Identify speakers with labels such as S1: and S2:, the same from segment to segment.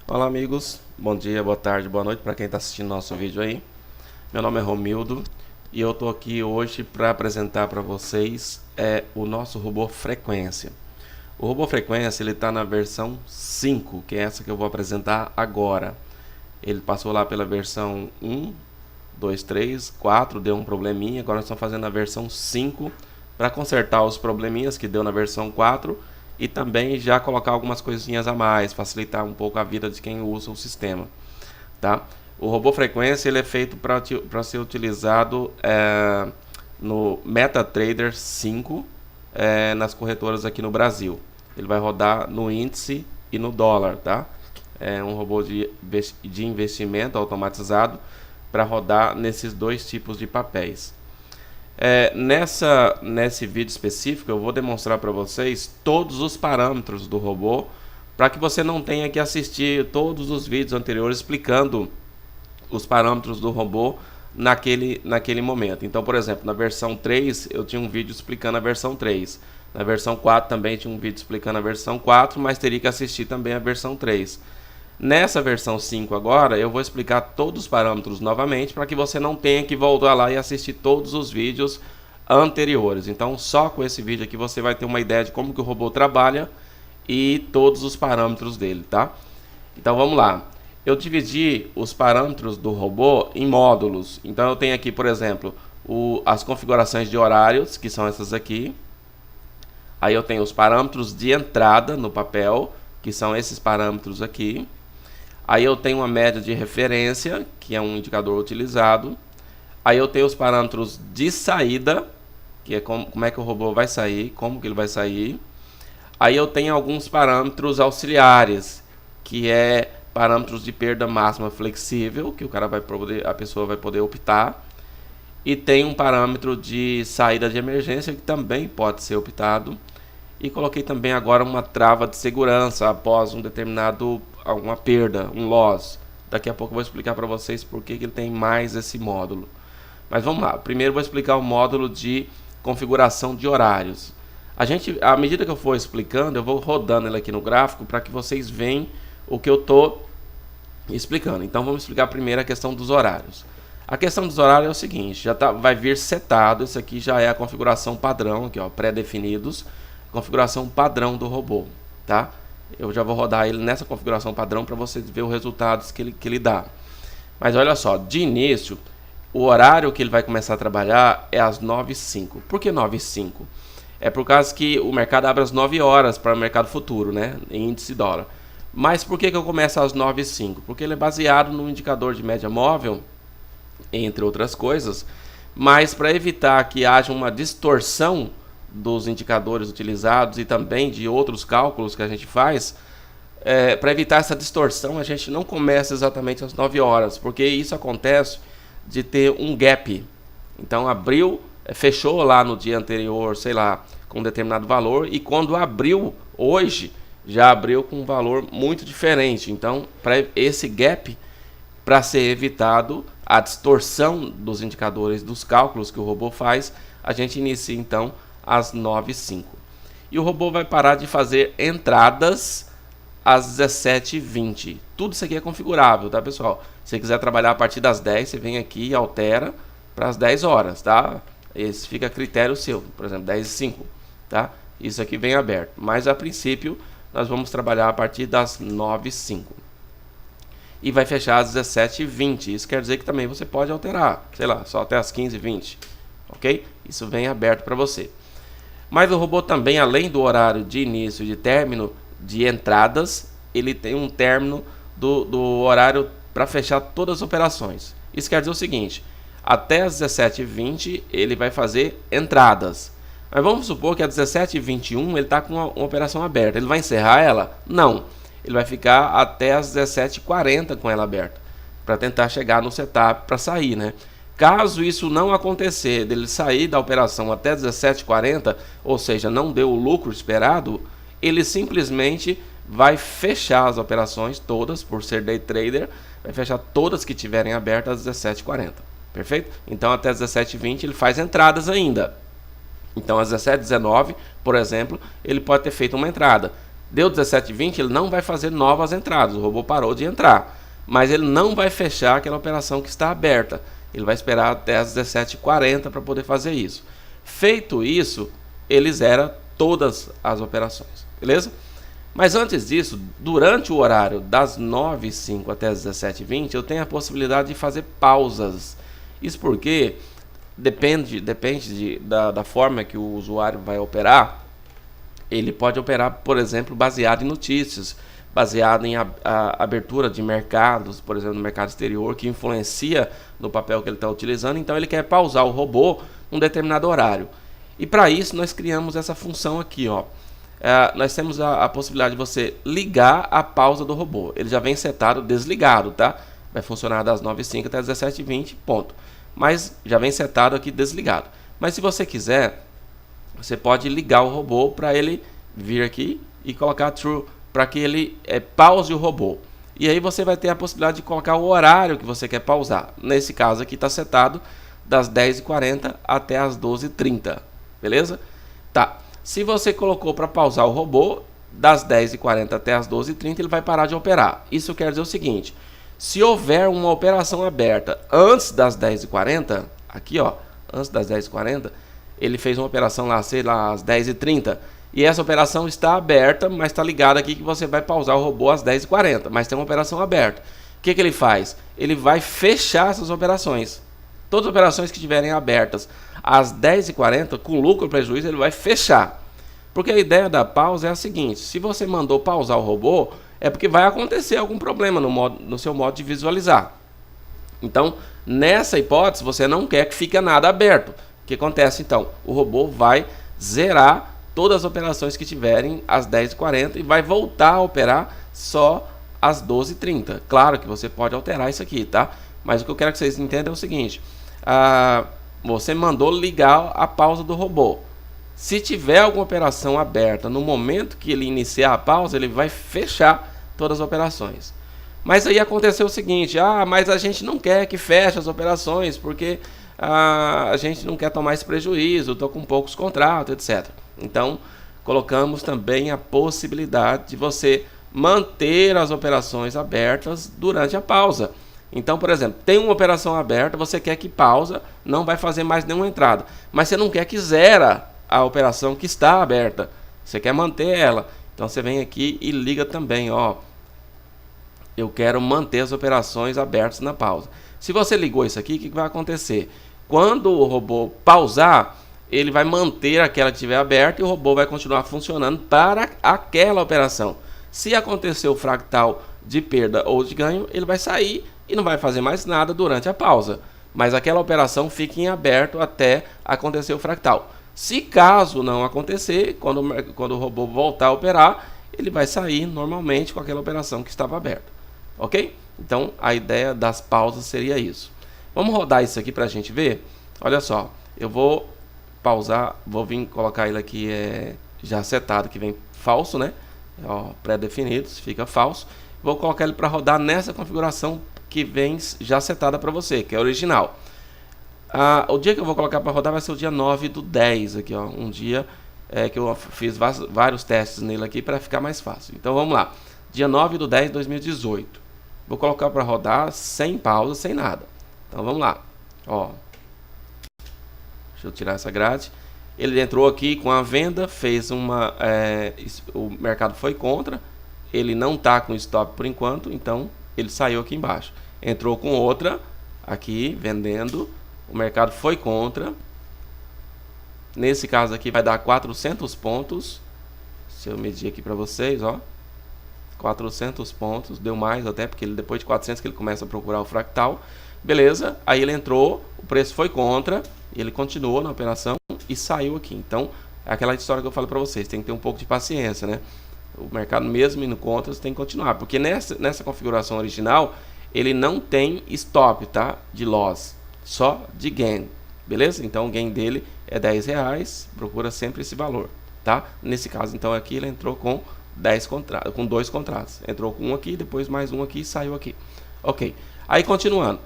S1: Olá amigos, bom dia, boa tarde, boa noite para quem está assistindo nosso vídeo aí. Meu nome é Romildo e eu estou aqui hoje para apresentar para vocês o nosso robô Frequência. O robô Frequência ele está na versão 5, que é essa que eu vou apresentar agora. Ele passou lá pela versão 1, 2, 3, 4, deu um probleminha, agora nós estamos fazendo a versão 5 para consertar os probleminhas que deu na versão 4 e também já colocar algumas coisinhas a mais, facilitar um pouco a vida de quem usa o sistema, tá? O robô Frequência ele é feito para ser utilizado no MetaTrader 5 nas corretoras aqui no Brasil. Ele vai rodar no índice e no dólar, tá? É um robô de investimento automatizado para rodar nesses dois tipos de papéis. Nesse vídeo específico eu vou demonstrar para vocês todos os parâmetros do robô, para que você não tenha que assistir todos os vídeos anteriores explicando os parâmetros do robô naquele momento. Então, por exemplo, na versão 3 eu tinha um vídeo explicando a versão 3, na versão 4 também tinha um vídeo explicando a versão 4, mas teria que assistir também a versão 3. Nessa versão 5 agora, eu vou explicar todos os parâmetros novamente, para que você não tenha que voltar lá e assistir todos os vídeos anteriores. Então, só com esse vídeo aqui você vai ter uma ideia de como que o robô trabalha e todos os parâmetros dele, tá? Então, vamos lá. Eu dividi os parâmetros do robô em módulos. Então, eu tenho aqui, por exemplo, as configurações de horários, que são essas aqui. Aí eu tenho os parâmetros de entrada no papel, que são esses parâmetros aqui. Aí eu tenho uma média de referência, que é um indicador utilizado. Aí eu tenho os parâmetros de saída, que é como é que o robô vai sair, como que ele vai sair. Aí eu tenho alguns parâmetros auxiliares, que é parâmetros de perda máxima flexível, que a pessoa vai poder optar. E tem um parâmetro de saída de emergência, que também pode ser optado. E coloquei também agora uma trava de segurança após alguma perda, um loss. Daqui a pouco eu vou explicar para vocês por que ele tem mais esse módulo. Mas vamos lá, primeiro eu vou explicar o módulo de configuração de horários. À medida que eu for explicando, eu vou rodando ele aqui no gráfico para que vocês vejam o que eu estou explicando. Então vamos explicar primeiro a questão dos horários. A questão dos horários é o seguinte, vai vir setado, isso aqui já é a configuração padrão, aqui ó, pré-definidos, configuração padrão do robô, tá? Eu já vou rodar ele nessa configuração padrão para vocês verem os resultados que ele dá. Mas olha só, de início, o horário que ele vai começar a trabalhar é às 9h05. Por que 9h05? É por causa que o mercado abre às 9 horas para o mercado futuro, né? Em índice dólar. Mas por que eu começo às 9h05? Porque ele é baseado no indicador de média móvel, entre outras coisas, mas para evitar que haja uma distorção dos indicadores utilizados e também de outros cálculos que a gente faz, para evitar essa distorção, a gente não começa exatamente às 9 horas, porque isso acontece de ter um gap. Então abriu, fechou lá no dia anterior, sei lá, com um determinado valor, e quando abriu hoje, já abriu com um valor muito diferente. Então, para esse gap, para ser evitado a distorção dos indicadores dos cálculos que o robô faz, a gente inicia então às 9h05. E o robô vai parar de fazer entradas às 17h20. Tudo isso aqui é configurável, tá, pessoal? Se você quiser trabalhar a partir das 10, você vem aqui e altera para as 10 horas, tá? Esse fica a critério seu, por exemplo, 10h05, tá? Isso aqui vem aberto, mas a princípio nós vamos trabalhar a partir das 9h05. E vai fechar às 17h20. Isso quer dizer que também você pode alterar, sei lá, só até às 15h20, ok? Isso vem aberto para você. Mas o robô também, além do horário de início e de término de entradas, ele tem um término do horário para fechar todas as operações. Isso quer dizer o seguinte, até às 17h20 ele vai fazer entradas. Mas vamos supor que às 17h21 ele está com uma operação aberta. Ele vai encerrar ela? Não. Ele vai ficar até às 17h40 com ela aberta, para tentar chegar no setup para sair, né? Caso isso não acontecer, dele sair da operação até 17h40, ou seja, não deu o lucro esperado, ele simplesmente vai fechar as operações todas, por ser day trader, vai fechar todas que tiverem abertas às 17h40, perfeito? Então até às 17h20 ele faz entradas ainda. Então às 17h19, por exemplo, ele pode ter feito uma entrada. Deu 17h20, ele não vai fazer novas entradas, o robô parou de entrar, mas ele não vai fechar aquela operação que está aberta, ele vai esperar até as 17h40 para poder fazer isso. Feito isso, ele zera todas as operações, beleza? Mas antes disso, durante o horário das 9h05 até as 17h20, eu tenho a possibilidade de fazer pausas. Isso porque depende da forma que o usuário vai operar. Ele pode operar, por exemplo, baseado em notícias, baseado em abertura de mercados, por exemplo, no mercado exterior, que influencia no papel que ele está utilizando. Então ele quer pausar o robô num determinado horário. E para isso nós criamos essa função aqui, ó. Nós temos a possibilidade de você ligar a pausa do robô. Ele já vem setado desligado, tá? Vai funcionar das 9h05 até as 17h20, ponto. Mas já vem setado aqui desligado. Mas se você quiser, você pode ligar o robô para ele vir aqui e colocar true, para que ele pause o robô. E aí você vai ter a possibilidade de colocar o horário que você quer pausar. Nesse caso aqui está setado das 10h40 até as 12h30, beleza? Tá. Se você colocou para pausar o robô, das 10h40 até as 12h30, ele vai parar de operar. Isso quer dizer o seguinte: se houver uma operação aberta antes das 10h40, aqui ó, antes das 10h40, ele fez uma operação lá, sei lá, às 10h30, e essa operação está aberta, mas está ligada aqui que você vai pausar o robô às 10h40, mas tem uma operação aberta. O que ele faz? Ele vai fechar essas operações. Todas as operações que estiverem abertas às 10h40, com lucro ou prejuízo, ele vai fechar. Porque a ideia da pausa é a seguinte: se você mandou pausar o robô, é porque vai acontecer algum problema no seu modo de visualizar. Então, nessa hipótese, você não quer que fique nada aberto. O que acontece então? O robô vai zerar todas as operações que tiverem às 10h40 e vai voltar a operar só às 12h30. Claro que você pode alterar isso aqui, tá? Mas o que eu quero que vocês entendam é o seguinte: você mandou ligar a pausa do robô. Se tiver alguma operação aberta no momento que ele iniciar a pausa, ele vai fechar todas as operações. Mas aí aconteceu o seguinte: mas a gente não quer que feche as operações porque a gente não quer tomar esse prejuízo, estou com poucos contratos, etc. Então, colocamos também a possibilidade de você manter as operações abertas durante a pausa. Então, por exemplo, tem uma operação aberta, você quer que pausa, não vai fazer mais nenhuma entrada, mas você não quer que zera a operação que está aberta, você quer manter ela. Então você vem aqui e liga também, ó, eu quero manter as operações abertas na pausa. Se você ligou isso aqui, o que vai acontecer? Quando o robô pausar, ele vai manter aquela que estiver aberta e o robô vai continuar funcionando para aquela operação. Se acontecer o fractal de perda ou de ganho, ele vai sair e não vai fazer mais nada durante a pausa, mas aquela operação fica em aberto até acontecer o fractal. Se caso não acontecer, quando o robô voltar a operar, ele vai sair normalmente com aquela operação que estava aberta, ok? Então a ideia das pausas seria isso. Vamos rodar isso aqui para a gente ver. Olha só, eu vou pausar, vou vir colocar ele aqui já setado, que vem falso, né? Pré-definido, fica falso. Vou colocar ele para rodar nessa configuração que vem já setada para você, que é original. O dia que eu vou colocar para rodar vai ser o dia 9/10 aqui, ó, um dia que eu fiz vários testes nele aqui para ficar mais fácil. Então vamos lá, dia 9/10/2018. Vou colocar para rodar sem pausa, sem nada. Então vamos lá, ó. Deixa eu tirar essa grade. Ele entrou aqui com a venda, fez o mercado foi contra, ele não está com stop por enquanto, então ele saiu aqui embaixo. Entrou com outra aqui vendendo, o mercado foi contra. Nesse caso aqui vai dar 400 pontos. Se eu medir aqui para vocês, ó, 400 pontos, deu mais até, porque ele, depois de 400 que ele começa a procurar o fractal. Beleza, aí ele entrou, o preço foi contra, ele continuou na operação e saiu aqui. Então, é aquela história que eu falo para vocês, tem que ter um pouco de paciência, né? O mercado mesmo indo contra, você tem que continuar, porque nessa configuração original, ele não tem stop, tá? De loss, só de gain, beleza? Então, o gain dele é R$10, procura sempre esse valor, tá? Nesse caso, então, aqui ele entrou com 2 contratos. Entrou com um aqui, depois mais um aqui e saiu aqui. Ok, aí continuando.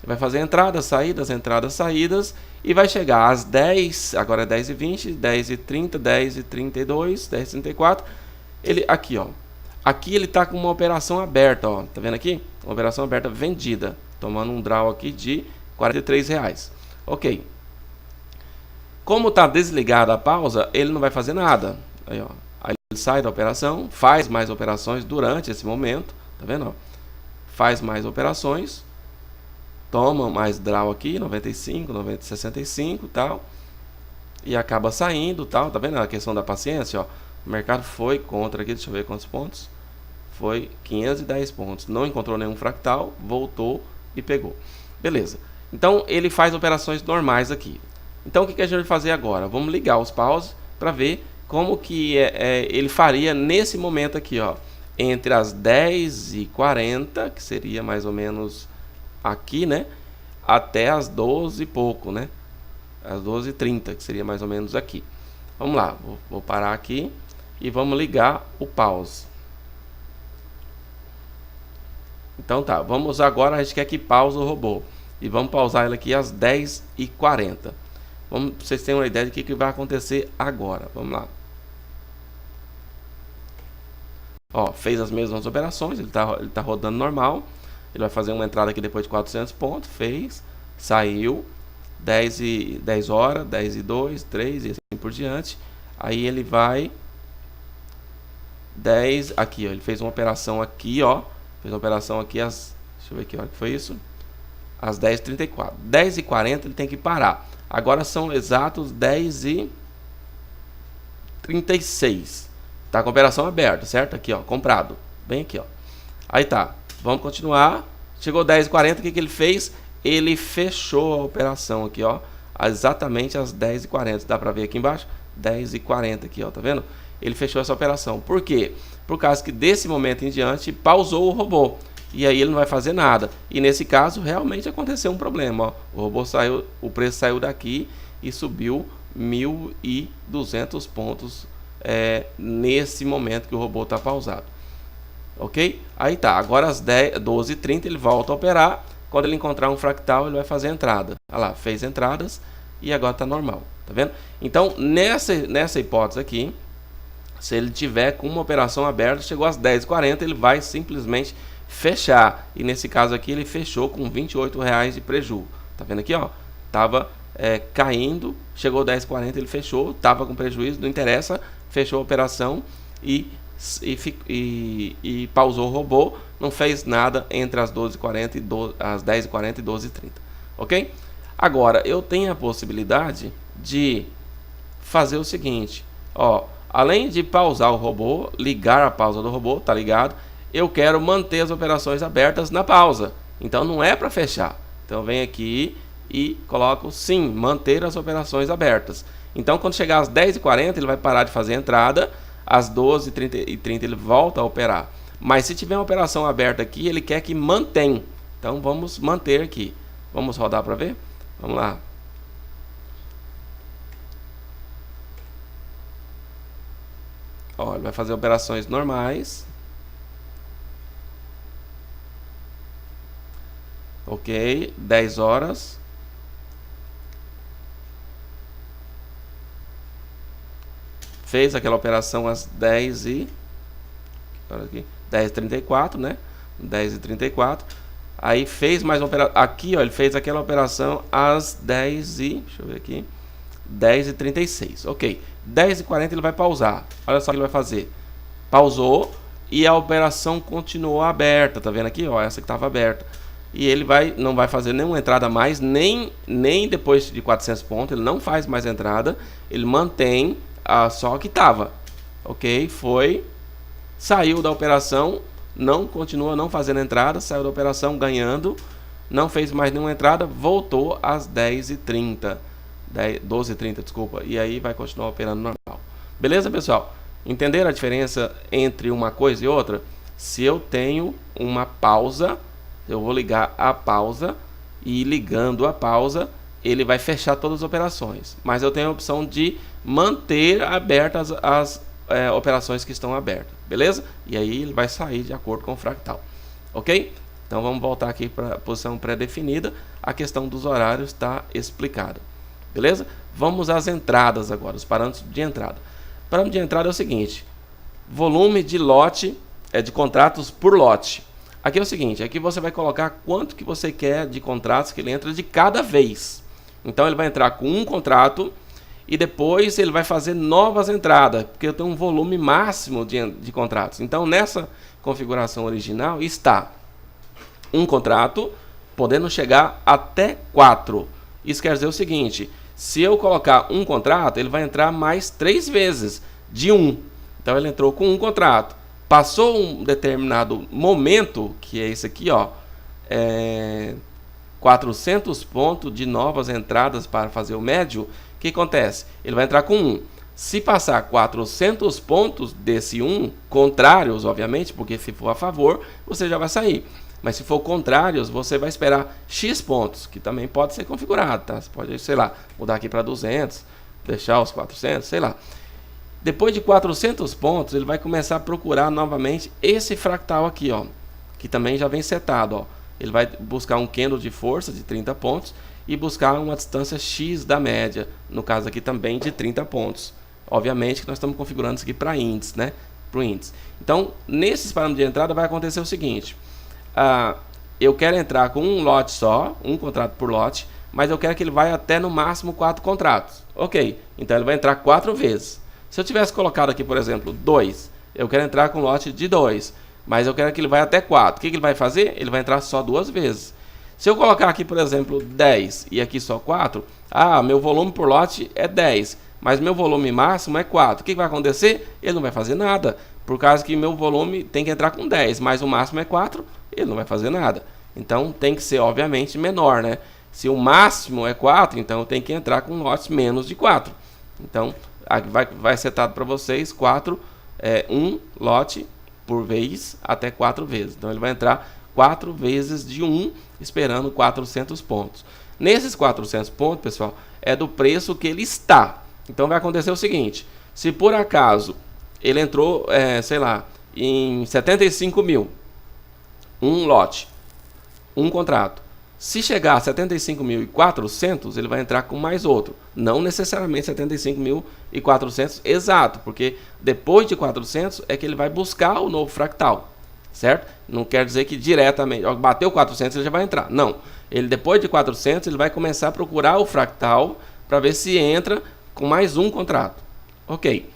S1: Vai fazer entradas, saídas e vai chegar às 10, agora é 10h20, 10h30, 10h32, 10h34. Ele aqui, ó. Aqui ele está com uma operação aberta, ó. Tá vendo aqui? Uma operação aberta vendida, tomando um draw aqui de R$43. Ok. Como está desligada a pausa, ele não vai fazer nada. Aí, ó. Aí ele sai da operação, faz mais operações durante esse momento, tá vendo? Ó? Faz mais operações, toma mais draw aqui, 95, 90, 65 e tal, e acaba saindo, tal, tá vendo a questão da paciência, ó? O mercado foi contra aqui, deixa eu ver quantos pontos. Foi 510 pontos, não encontrou nenhum fractal, voltou e pegou. Beleza. Então ele faz operações normais aqui. Então o que a gente vai fazer agora? Vamos ligar os paus para ver como que ele faria nesse momento aqui, ó, entre as 10h40, que seria mais ou menos aqui, né, até as 12 e pouco, né, as 12h30, que seria mais ou menos aqui. Vamos lá, vou parar aqui e vamos ligar o pause. Então tá, vamos agora, a gente quer que pause o robô e vamos pausar ele aqui às 10h40. Vamos, pra vocês terem uma ideia de que vai acontecer agora. Vamos lá. Ó, fez as mesmas operações, ele tá rodando normal. Ele vai fazer uma entrada aqui depois de 400 pontos, fez, saiu, 10 horas, 10h02, 3 e assim por diante. Aí ele vai 10, aqui ó, ele fez uma operação aqui, ó, fez uma operação aqui às, deixa eu ver que hora que foi isso, às 10h34, 10h40 ele tem que parar. Agora são exatos 10h36. Tá com a operação aberta, certo? Aqui, ó, comprado. Bem aqui, ó. Aí tá. Vamos continuar. Chegou 10h40, o que ele fez? Ele fechou a operação aqui, ó, exatamente às 10h40. Dá pra ver aqui embaixo? 10h40 aqui, ó, tá vendo? Ele fechou essa operação. Por quê? Por causa que desse momento em diante pausou o robô. E aí ele não vai fazer nada. E nesse caso realmente aconteceu um problema, ó. O robô saiu, o preço saiu daqui e subiu 1.200 pontos nesse momento que o robô está pausado. Ok? Aí tá, agora às 12h30 ele volta a operar. Quando ele encontrar um fractal, ele vai fazer a entrada. Olha lá, fez entradas e agora está normal. Tá vendo? Então, nessa hipótese aqui, se ele tiver com uma operação aberta, chegou às 10h40, ele vai simplesmente fechar. E nesse caso aqui, ele fechou com R$28 de prejuízo. Tá vendo aqui, ó? Tava caindo, chegou 10h40, ele fechou, tava com prejuízo, não interessa, fechou a operação e pausou o robô, não fez nada entre as 12h40 e as 10h40 e 12h30, ok? Agora, eu tenho a possibilidade de fazer o seguinte, ó, além de pausar o robô, ligar a pausa do robô, tá ligado? Eu quero manter as operações abertas na pausa, então não é para fechar. Então vem aqui e coloco sim, manter as operações abertas. Então quando chegar às 10h40 ele vai parar de fazer a entrada, às 12h30 ele volta a operar. Mas se tiver uma operação aberta aqui, ele quer que mantenha. Então vamos manter aqui. Vamos rodar para ver? Vamos lá. Ó, ele vai fazer operações normais. Ok, 10 horas. Fez aquela operação às 10h34, né? 10h34. Aí fez mais uma operação. Aqui, ó, ele fez aquela operação às 10h. Deixa eu ver aqui. 10h36. Ok. 10h40 ele vai pausar. Olha só o que ele vai fazer. Pausou e a operação continuou aberta. Tá vendo aqui? Ó, essa que estava aberta. E ele não vai fazer nenhuma entrada mais, nem depois de 400 pontos. Ele não faz mais entrada. Ele mantém só que estava. Ok? Foi. Saiu da operação. Continua não fazendo entrada. Saiu da operação ganhando. Não fez mais nenhuma entrada. Voltou às 10h30. 12h30, desculpa. E aí vai continuar operando normal. Beleza, pessoal? Entenderam a diferença entre uma coisa e outra? Se eu tenho uma pausa, eu vou ligar a pausa. E ligando a pausa, ele vai fechar todas as operações. Mas eu tenho a opção de manter abertas as operações que estão abertas. Beleza? E aí ele vai sair de acordo com o fractal. Ok? Então vamos voltar aqui para a posição pré-definida. A questão dos horários está explicada. Beleza? Vamos às entradas agora, os parâmetros de entrada. O parâmetro de entrada é o seguinte. volume de lote, de contratos por lote. Aqui é o seguinte, aqui você vai colocar quanto que você quer de contratos que ele entra de cada vez. Então ele vai entrar com um contrato e depois ele vai fazer novas entradas, porque eu tenho um volume máximo de contratos. Então nessa configuração original está um contrato, podendo chegar até 4. Isso quer dizer o seguinte, se eu colocar um contrato, ele vai entrar mais 3 vezes de 1. Então ele entrou com um contrato. Passou um determinado momento, que é esse aqui, ó, 400 pontos de novas entradas para fazer o médio. O que acontece? Ele vai entrar com 1. Se passar 400 pontos desse 1, contrários, obviamente, porque se for a favor, você já vai sair. Mas se for contrários, você vai esperar X pontos, que também pode ser configurado, tá? Você pode, sei lá, mudar aqui para 200, deixar os 400, sei lá. Depois de 400 pontos, ele vai começar a procurar novamente esse fractal aqui, ó, que também já vem setado, ó. Ele vai buscar um candle de força de 30 pontos e buscar uma distância X da média, no caso aqui também de 30 pontos. Obviamente que nós estamos configurando isso aqui para índice, né? Para o índice. Então, nesses parâmetros de entrada vai acontecer o seguinte, eu quero entrar com um lote só, um contrato por lote, mas eu quero que ele vá até no máximo 4 contratos. Ok, então ele vai entrar 4 vezes. Se eu tivesse colocado aqui, por exemplo, 2, eu quero entrar com um lote de 2, mas eu quero que ele vá até 4. O que ele vai fazer? Ele vai entrar só 2 vezes. Se eu colocar aqui, por exemplo, 10 e aqui só 4, meu volume por lote é 10, mas meu volume máximo é 4. O que vai acontecer? Ele não vai fazer nada, por causa que meu volume tem que entrar com 10, mas o máximo é 4, ele não vai fazer nada. Então tem que ser, obviamente, menor, né? Se o máximo é 4, então eu tenho que entrar com lotes menos de 4. Então vai setado para vocês 1 lote por vez até 4 vezes. Então ele vai entrar 4 vezes de 1, esperando 400 pontos. Nesses 400 pontos, pessoal, é do preço que ele está. Então vai acontecer o seguinte, se por acaso ele entrou, sei lá, em 75 mil, um lote, um contrato. Se chegar a 75.400, ele vai entrar com mais outro. Não necessariamente 75.400 exato, porque depois de 400 é que ele vai buscar o novo fractal, certo? Não quer dizer que diretamente, bateu 400 ele já vai entrar. Não, ele depois de 400 ele vai começar a procurar o fractal para ver se entra com mais um contrato. Ok.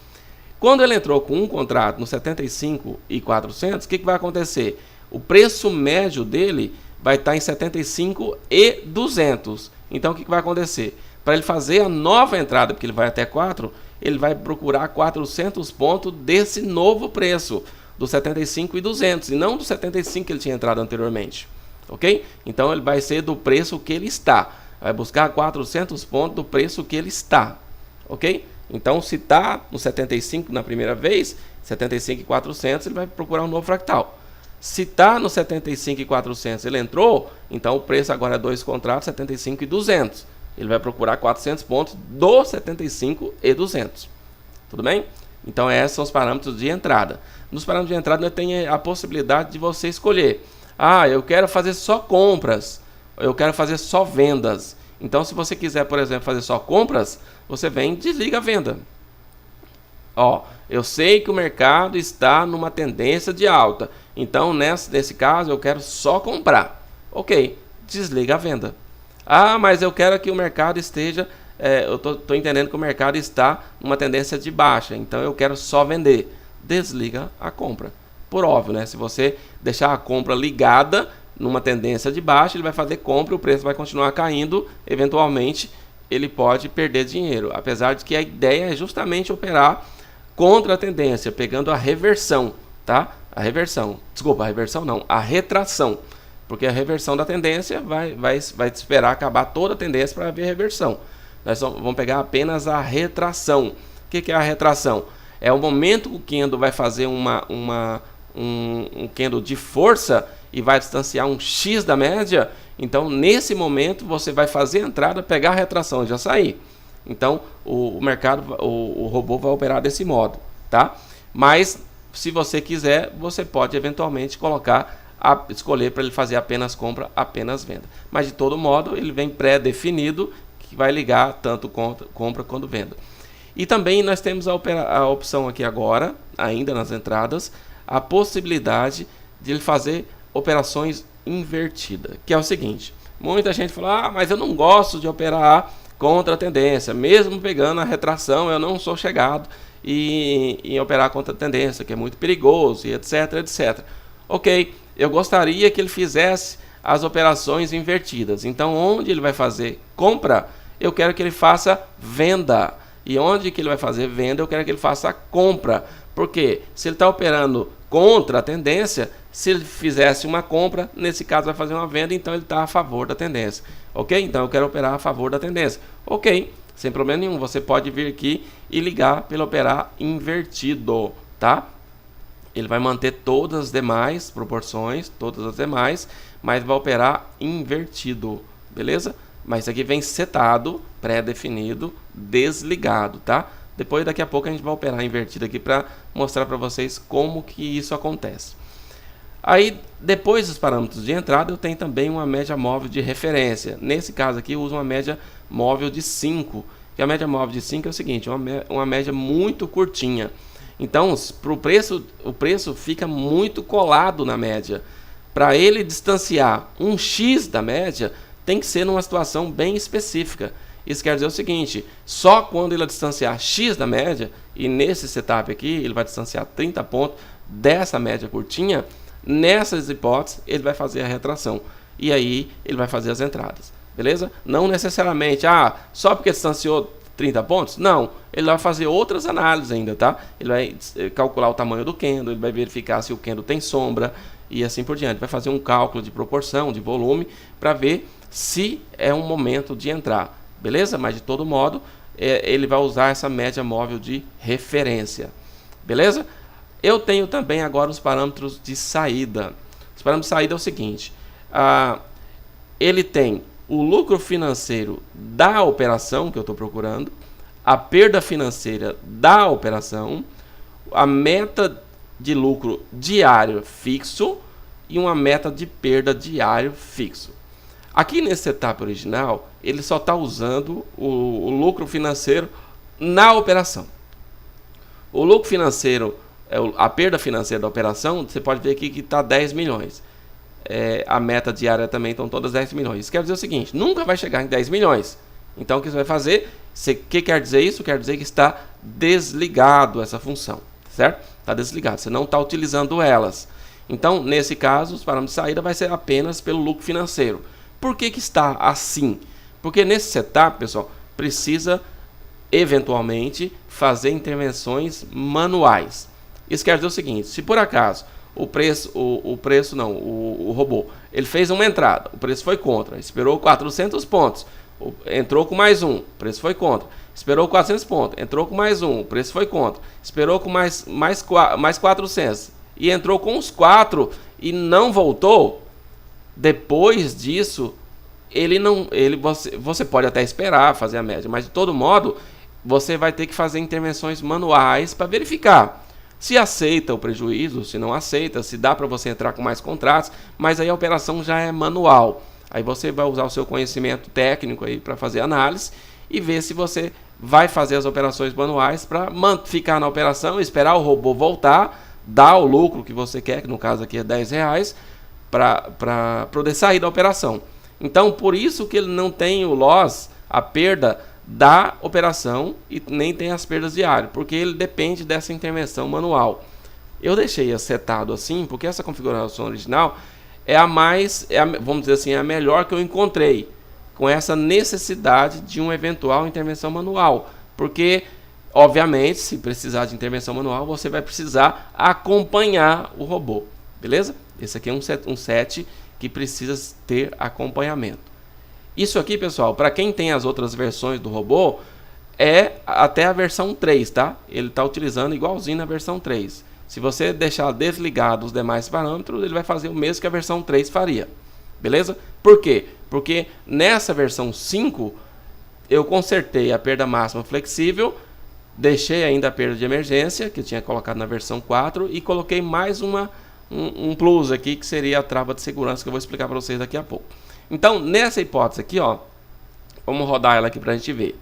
S1: Quando ele entrou com um contrato no 75.400, o que vai acontecer? O preço médio dele vai estar em 75.200. Então o que vai acontecer? Para ele fazer a nova entrada, porque ele vai até 4, ele vai procurar 400 pontos desse novo preço, do 75.200, e não do 75 que ele tinha entrado anteriormente. Ok? Então ele vai ser do preço que ele está. Vai buscar 400 pontos do preço que ele está. Ok? Então se está no 75 na primeira vez, 75.400, ele vai procurar um novo fractal. Se está no 75.400 ele entrou, então o preço agora é 2 contratos, 75.200. Ele vai procurar 400 pontos do 75.200. Tudo bem? Então esses são os parâmetros de entrada. Nos parâmetros de entrada nós temos a possibilidade de você escolher. Eu quero fazer só compras. Eu quero fazer só vendas. Então se você quiser, por exemplo, fazer só compras, você vem e desliga a venda. Eu sei que o mercado está numa tendência de alta. Então, nesse caso, eu quero só comprar. Ok, desliga a venda. Mas eu quero que o mercado esteja... eu estou entendendo que o mercado está numa tendência de baixa. Então, eu quero só vender. Desliga a compra. Por óbvio, né? Se você deixar a compra ligada numa tendência de baixa, ele vai fazer compra, o preço vai continuar caindo. Eventualmente, ele pode perder dinheiro. Apesar de que a ideia é justamente operar contra a tendência, pegando a reversão, tá? A reversão não, a retração, porque a reversão da tendência vai esperar acabar toda a tendência para ver reversão. Nós vamos pegar apenas a retração. O que é a retração? É o momento que o candle vai fazer um candle de força e vai distanciar um X da média. Então nesse momento você vai fazer a entrada, pegar a retração e já sair. Então o mercado, o robô vai operar desse modo, tá? Mas se você quiser, você pode eventualmente escolher para ele fazer apenas compra, apenas venda. Mas de todo modo, ele vem pré-definido que vai ligar tanto compra quanto venda. E também nós temos a opção aqui agora, ainda nas entradas, a possibilidade de ele fazer operações invertidas, que é o seguinte: muita gente fala, mas eu não gosto de operar contra a tendência, mesmo pegando a retração, eu não sou chegado em operar contra a tendência, que é muito perigoso, e etc, etc. Ok, eu gostaria que ele fizesse as operações invertidas. Então, onde ele vai fazer compra, eu quero que ele faça venda. E onde que ele vai fazer venda, eu quero que ele faça compra. Porque se ele está operando contra a tendência, se ele fizesse uma compra, nesse caso vai fazer uma venda, então ele está a favor da tendência. Ok? Então eu quero operar a favor da tendência. Ok, sem problema nenhum. Você pode vir aqui e ligar pelo operar invertido, tá? Ele vai manter todas as demais proporções, todas as demais, mas vai operar invertido, beleza? Mas isso aqui vem setado, pré-definido, desligado, tá? Depois, daqui a pouco, a gente vai operar invertido aqui para mostrar para vocês como que isso acontece. Aí, depois dos parâmetros de entrada, eu tenho também uma média móvel de referência. Nesse caso aqui, eu uso uma média móvel de 5. Que a média móvel de 5 é o seguinte, uma média muito curtinha. Então, o preço fica muito colado na média. Para ele distanciar um X da média, tem que ser numa situação bem específica. Isso quer dizer o seguinte, só quando ele distanciar X da média, e nesse setup aqui, ele vai distanciar 30 pontos dessa média curtinha, nessas hipóteses, ele vai fazer a retração. E aí, ele vai fazer as entradas. Beleza? Não necessariamente, só porque distanciou 30 pontos? Não, ele vai fazer outras análises ainda, tá? Ele vai calcular o tamanho do candle, ele vai verificar se o candle tem sombra e assim por diante. Vai fazer um cálculo de proporção, de volume, para ver se é um momento de entrar, beleza? Mas de todo modo, ele vai usar essa média móvel de referência, beleza? Eu tenho também agora os parâmetros de saída. Os parâmetros de saída é o seguinte, ele tem o lucro financeiro da operação que eu estou procurando, a perda financeira da operação, a meta de lucro diário fixo e uma meta de perda diário fixo. Aqui nesse setup original, ele só está usando o lucro financeiro na operação. O lucro financeiro, a perda financeira da operação, você pode ver aqui que está 10 milhões. A meta diária também estão todas 10 milhões. Isso quer dizer o seguinte, nunca vai chegar em 10 milhões. Então o que você vai fazer? O que quer dizer isso? Quer dizer que está desligado essa função, certo? Está desligado, você não está utilizando elas. Então, nesse caso, os parâmetros de saída vai ser apenas pelo lucro financeiro. Por que está assim? Porque nesse setup, pessoal, precisa eventualmente fazer intervenções manuais. Isso quer dizer o seguinte, se por acaso o robô, ele fez uma entrada, o preço foi contra, esperou 400 pontos, entrou com mais um, o preço foi contra, esperou 400 pontos, entrou com mais um, o preço foi contra, esperou com mais 400 e entrou com os 4 e não voltou, depois disso, você pode até esperar fazer a média, mas de todo modo, você vai ter que fazer intervenções manuais para verificar se aceita o prejuízo, se não aceita, se dá para você entrar com mais contratos, mas aí a operação já é manual. Aí você vai usar o seu conhecimento técnico aí para fazer análise e ver se você vai fazer as operações manuais para ficar na operação, esperar o robô voltar, dar o lucro que você quer, que no caso aqui é R$10, para poder sair da operação. Então, por isso que ele não tem o loss, a perda da operação e nem tem as perdas diárias, porque ele depende dessa intervenção manual. Eu deixei setado assim, porque essa configuração original é vamos dizer assim, é a melhor que eu encontrei, com essa necessidade de uma eventual intervenção manual, porque, obviamente, se precisar de intervenção manual, você vai precisar acompanhar o robô, beleza? Esse aqui é um set que precisa ter acompanhamento. Isso aqui, pessoal, para quem tem as outras versões do robô, é até a versão 3, tá? Ele está utilizando igualzinho na versão 3. Se você deixar desligado os demais parâmetros, ele vai fazer o mesmo que a versão 3 faria. Beleza? Por quê? Porque nessa versão 5, eu consertei a perda máxima flexível, deixei ainda a perda de emergência, que eu tinha colocado na versão 4, e coloquei mais um plus aqui, que seria a trava de segurança, que eu vou explicar para vocês daqui a pouco. Então, nessa hipótese aqui, ó, vamos rodar ela aqui para a gente ver.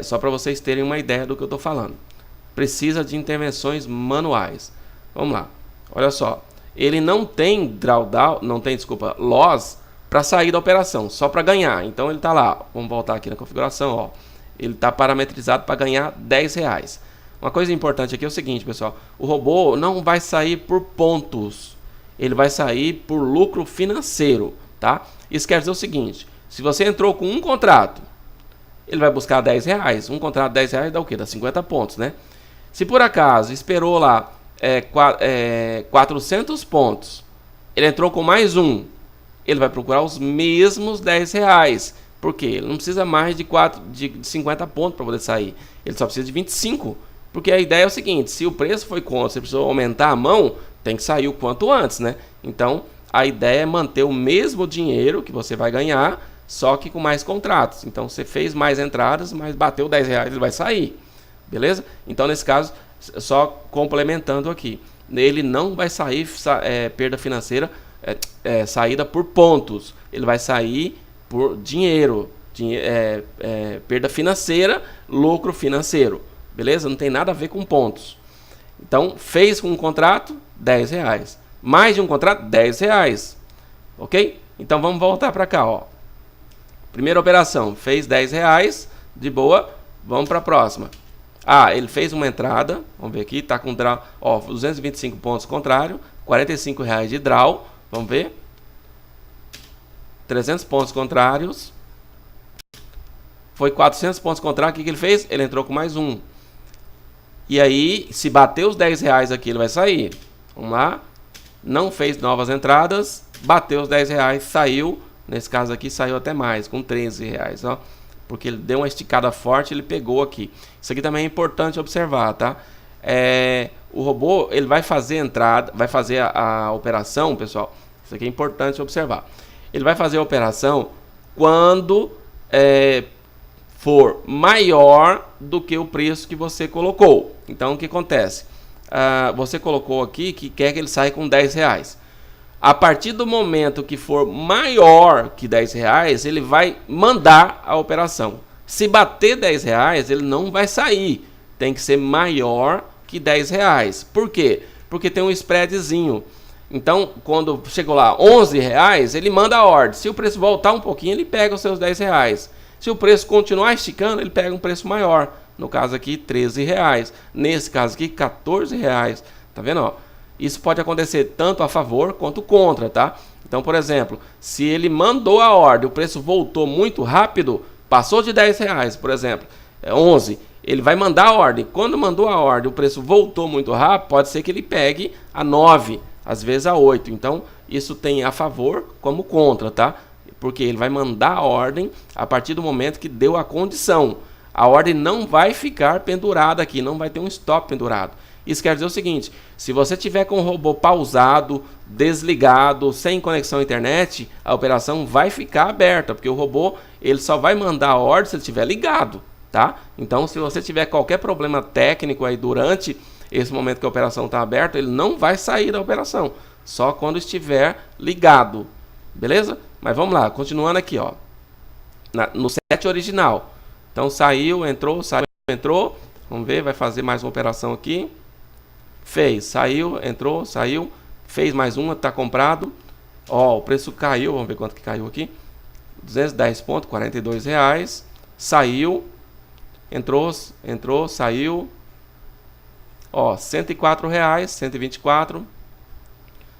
S1: só para vocês terem uma ideia do que eu estou falando. Precisa de intervenções manuais. Vamos lá. Olha só. Ele não tem drawdown, loss para sair da operação, só para ganhar. Então ele está lá. Vamos voltar aqui na configuração. Ó. Ele está parametrizado para ganhar R$10. Uma coisa importante aqui é o seguinte, pessoal. O robô não vai sair por pontos. Ele vai sair por lucro financeiro, tá? Isso quer dizer o seguinte. Se você entrou com um contrato, ele vai buscar R$10. Um contrato de R$10 dá o quê? Dá 50 pontos, né? Se por acaso esperou lá 400 pontos, ele entrou com mais um, ele vai procurar os mesmos R$10. Por quê? Ele não precisa mais de 50 pontos para poder sair. Ele só precisa de 25. Porque a ideia é o seguinte, se o preço foi contra, você precisou aumentar a mão, tem que sair o quanto antes, né? Então, a ideia é manter o mesmo dinheiro que você vai ganhar, só que com mais contratos. Então, você fez mais entradas, mas bateu R$10, ele vai sair. Beleza? Então, nesse caso, só complementando aqui. Ele não vai sair perda financeira, saída por pontos. Ele vai sair por dinheiro. Perda financeira, lucro financeiro. Beleza? Não tem nada a ver com pontos. Então, fez um contrato, R$10. Mais de um contrato, R$10. Ok? Então, vamos voltar para cá, ó. Primeira operação, fez R$10, de boa. Vamos para a próxima. Ele fez uma entrada, vamos ver aqui, tá com draw, ó, 225 pontos contrário, R$45 de draw, vamos ver. 300 pontos contrários. Foi 400 pontos contrários, o que ele fez? Ele entrou com mais um. E aí, se bater os R$10 aqui, ele vai sair. Vamos lá. Não fez novas entradas, bateu os R$10, saiu. Nesse caso aqui, saiu até mais, com R$13, ó. Porque ele deu uma esticada forte, ele pegou aqui. Isso aqui também é importante observar, tá? O robô, ele vai fazer a entrada, vai fazer a operação, pessoal. Isso aqui é importante observar. Ele vai fazer a operação quando for maior do que o preço que você colocou. Então, o que acontece? Você colocou aqui que quer que ele saia com R$10. A partir do momento que for maior que R$10, ele vai mandar a operação. Se bater R$10, ele não vai sair. Tem que ser maior que R$10. Por quê? Porque tem um spreadzinho. Então, quando chegou lá R$11, ele manda a ordem. Se o preço voltar um pouquinho, ele pega os seus R$10. Se o preço continuar esticando, ele pega um preço maior. No caso aqui, R$13. Nesse caso aqui, R$14. Tá vendo, ó? Isso pode acontecer tanto a favor quanto contra, tá? Então, por exemplo, se ele mandou a ordem, o preço voltou muito rápido, passou de R$10, por exemplo, 11, ele vai mandar a ordem. Quando mandou a ordem, o preço voltou muito rápido, pode ser que ele pegue a 9, às vezes a 8. Então, isso tem a favor como contra, tá? Porque ele vai mandar a ordem a partir do momento que deu a condição. A ordem não vai ficar pendurada aqui, não vai ter um stop pendurado. Isso quer dizer o seguinte, se você tiver com o robô pausado, desligado, sem conexão à internet, a operação vai ficar aberta, porque o robô ele só vai mandar a ordem se ele estiver ligado, tá? Então, se você tiver qualquer problema técnico aí durante esse momento que a operação está aberta, ele não vai sair da operação, só quando estiver ligado, beleza? Mas vamos lá, continuando aqui, ó, no set original. Então, saiu, entrou, vamos ver, vai fazer mais uma operação aqui. Fez, saiu, entrou, saiu, fez mais uma, está comprado. Ó, o preço caiu, vamos ver quanto que caiu aqui. 210 pontos, R$42. Saiu, entrou, saiu. Ó, R$104, 124,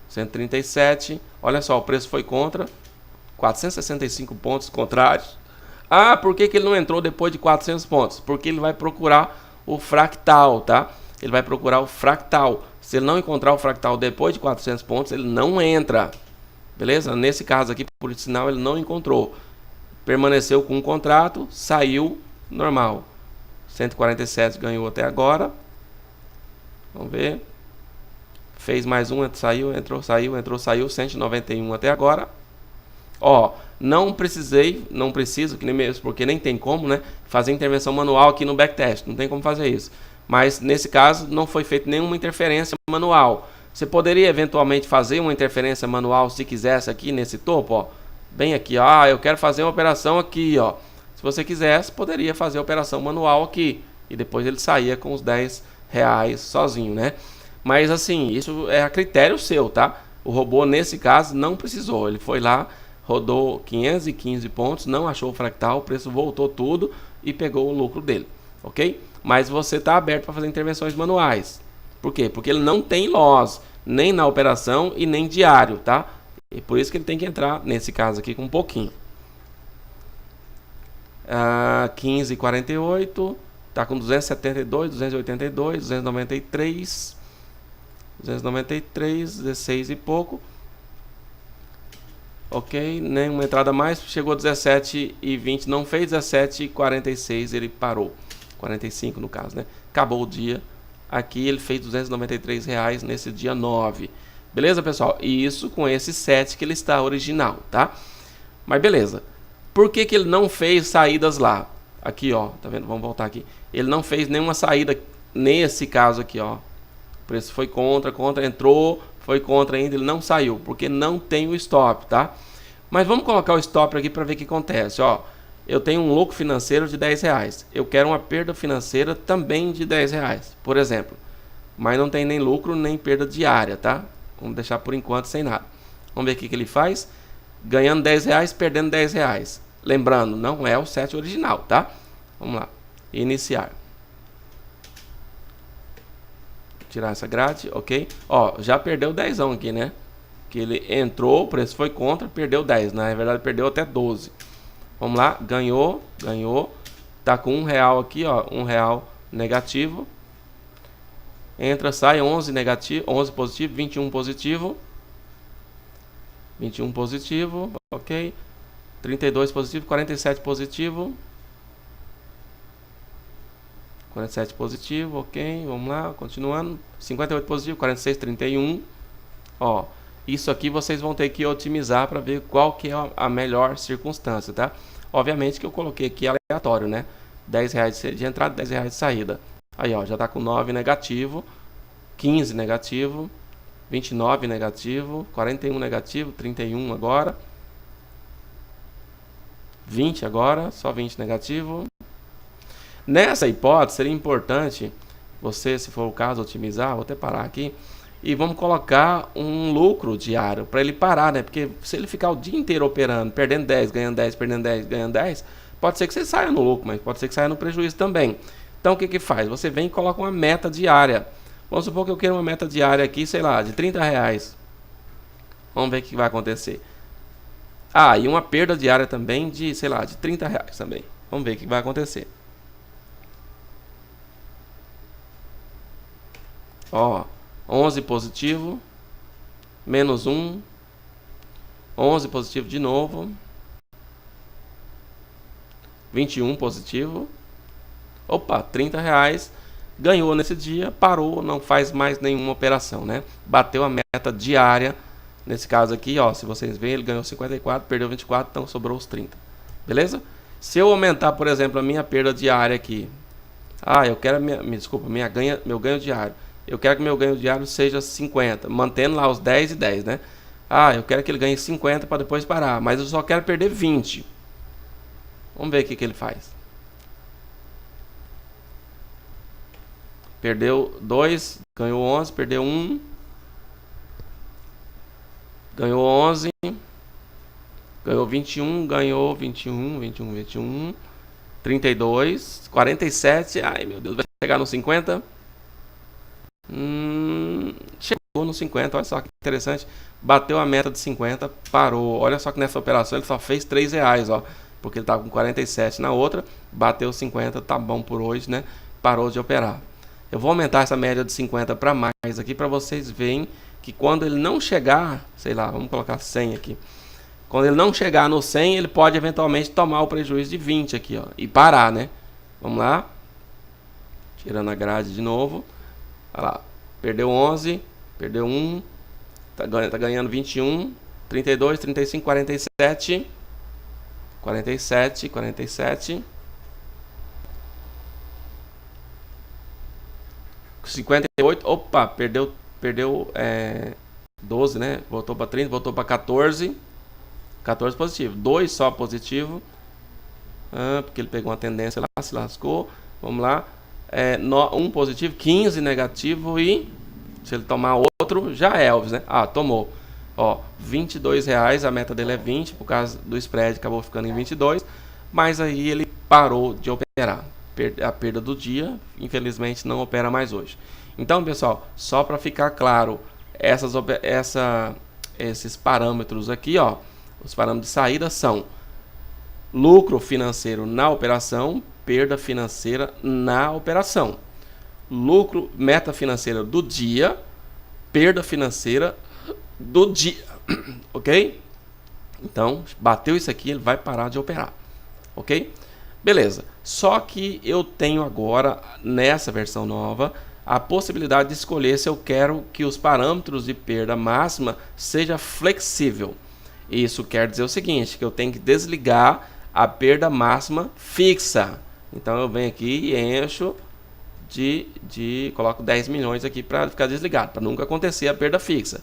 S1: 137. Olha só, o preço foi contra. 465 pontos contrários. Por que ele não entrou depois de 400 pontos? Porque ele vai procurar o fractal, tá? Ele vai procurar o fractal. Se ele não encontrar o fractal depois de 400 pontos, ele não entra. Beleza? Nesse caso aqui, por sinal, ele não encontrou. Permaneceu com um contrato, saiu normal. 147 ganhou até agora. Vamos ver. Fez mais um, saiu, entrou, saiu. 191 até agora. Ó, não preciso, que nem mesmo, porque nem tem como, né? Fazer intervenção manual aqui no backtest. Não tem como fazer isso. Mas nesse caso não foi feita nenhuma interferência manual. Você poderia eventualmente fazer uma interferência manual se quisesse aqui nesse topo, ó. Bem aqui, ó. Eu quero fazer uma operação aqui, ó. Se você quisesse, poderia fazer a operação manual aqui e depois ele saía com os R$10 sozinho, né? Mas assim, isso é a critério seu, tá? O robô nesse caso não precisou, ele foi lá, rodou 515 pontos, não achou o fractal, o preço voltou tudo e pegou o lucro dele, ok? Mas você está aberto para fazer intervenções manuais. Por quê? Porque ele não tem loss, nem na operação e nem diário, tá? E por isso que ele tem que entrar, nesse caso aqui, com um pouquinho. 15,48, tá com 272, 282, 293, 16 e pouco. Ok, nenhuma entrada mais, chegou a 17,20, não fez 17,46, ele parou. 45 no caso, né? Acabou o dia. Aqui ele fez R$293 nesse dia 9. Beleza, pessoal? E isso com esse set que ele está original, tá? Mas beleza. Por que ele não fez saídas lá? Aqui, ó, tá vendo? Vamos voltar aqui. Ele não fez nenhuma saída nesse caso aqui, ó. O preço foi contra, entrou, foi contra ainda, ele não saiu, porque não tem o stop, tá? Mas vamos colocar o stop aqui para ver o que acontece, ó. Eu tenho um lucro financeiro de R$10. Eu quero uma perda financeira também de R$10, por exemplo. Mas não tem nem lucro nem perda diária, tá? Vamos deixar por enquanto sem nada. Vamos ver o que ele faz. Ganhando R$10, perdendo R$10. Lembrando, não é o set original, tá? Vamos lá. Iniciar. Tirar essa grade, ok? Ó, já perdeu 10 aqui, né? Que ele entrou, o preço foi contra, perdeu 10. Na verdade, perdeu até 12. Vamos lá, ganhou. Tá com R$1 aqui, ó, R$1 negativo. Entra, sai, 11 negativo, 11 positivo, 21 positivo. 21 positivo, ok. 32 positivo, 47 positivo. 47 positivo, ok. Vamos lá, continuando. 58 positivo, 46, 31. Ó, isso aqui vocês vão ter que otimizar para ver qual que é a melhor circunstância, tá? Obviamente que eu coloquei aqui aleatório, né? R$10 de entrada, R$10 de saída. Aí, ó, já tá com 9 negativo, 15 negativo, 29 negativo, 41 negativo, 31 agora, 20 agora, só 20 negativo. Nessa hipótese, seria importante você, se for o caso, otimizar. Vou até parar aqui. E vamos colocar um lucro diário para ele parar, né? Porque se ele ficar o dia inteiro operando, perdendo 10, ganhando 10, perdendo 10, ganhando 10, pode ser que você saia no lucro, mas pode ser que saia no prejuízo também. Então o que que faz? Você vem e coloca uma meta diária. Vamos supor que eu quero uma meta diária aqui, sei lá, de R$30. Vamos ver o que vai acontecer. Ah, e uma perda diária também de, sei lá, de R$30 também. Vamos ver o que vai acontecer. Ó, 11 positivo, menos 1, 11 positivo de novo, 21 positivo, opa, R$30, ganhou nesse dia, parou, não faz mais nenhuma operação, né? Bateu a meta diária, nesse caso aqui, ó, se vocês verem, ele ganhou 54, perdeu 24, então sobrou os 30, beleza? Se eu aumentar, por exemplo, a minha perda diária aqui, eu quero, meu ganho diário, eu quero que meu ganho diário seja 50, mantendo lá os 10 e 10, né? Eu quero que ele ganhe 50 para depois parar, mas eu só quero perder 20. Vamos ver o que ele faz. Perdeu 2, ganhou 11, perdeu 1. Ganhou 11. Ganhou 21, ganhou 21. 32, 47. Ai, meu Deus, vai chegar no 50? Chegou no 50, olha só que interessante. Bateu a meta de 50, parou. Olha só que nessa operação ele só fez R$3, ó. Porque ele estava com 47 na outra. Bateu 50, tá bom por hoje, né? Parou de operar. Eu vou aumentar essa média de 50 para mais aqui para vocês verem que quando ele não chegar, sei lá, vamos colocar 100 aqui. Quando ele não chegar no 100, ele pode eventualmente tomar o prejuízo de 20 aqui, ó, e parar, né? Vamos lá. Tirando a grade de novo. Olha lá, perdeu 11, perdeu 1, tá ganhando 21, 32, 35, 47, 58, opa, perdeu 12, né? Voltou para 30, voltou para 14, 14 positivo, 2 só positivo, porque ele pegou uma tendência lá, se lascou. Vamos lá. Um positivo, 15 negativo e se ele tomar outro, já é, Elvis, né? Tomou. Ó, R$22, a meta dele é 20, por causa do spread acabou ficando em 22, mas aí ele parou de operar. A perda do dia, infelizmente, não opera mais hoje. Então, pessoal, só para ficar claro, esses parâmetros aqui, ó, os parâmetros de saída são lucro financeiro na operação, perda financeira na operação, lucro, meta financeira do dia, perda financeira do dia, ok? Então, bateu isso aqui, ele vai parar de operar, ok? Beleza, só que eu tenho agora, nessa versão nova, a possibilidade de escolher se eu quero que os parâmetros de perda máxima seja flexível. Isso quer dizer o seguinte, que eu tenho que desligar a perda máxima fixa. Então eu venho aqui e encho coloco 10 milhões aqui para ficar desligado, para nunca acontecer a perda fixa.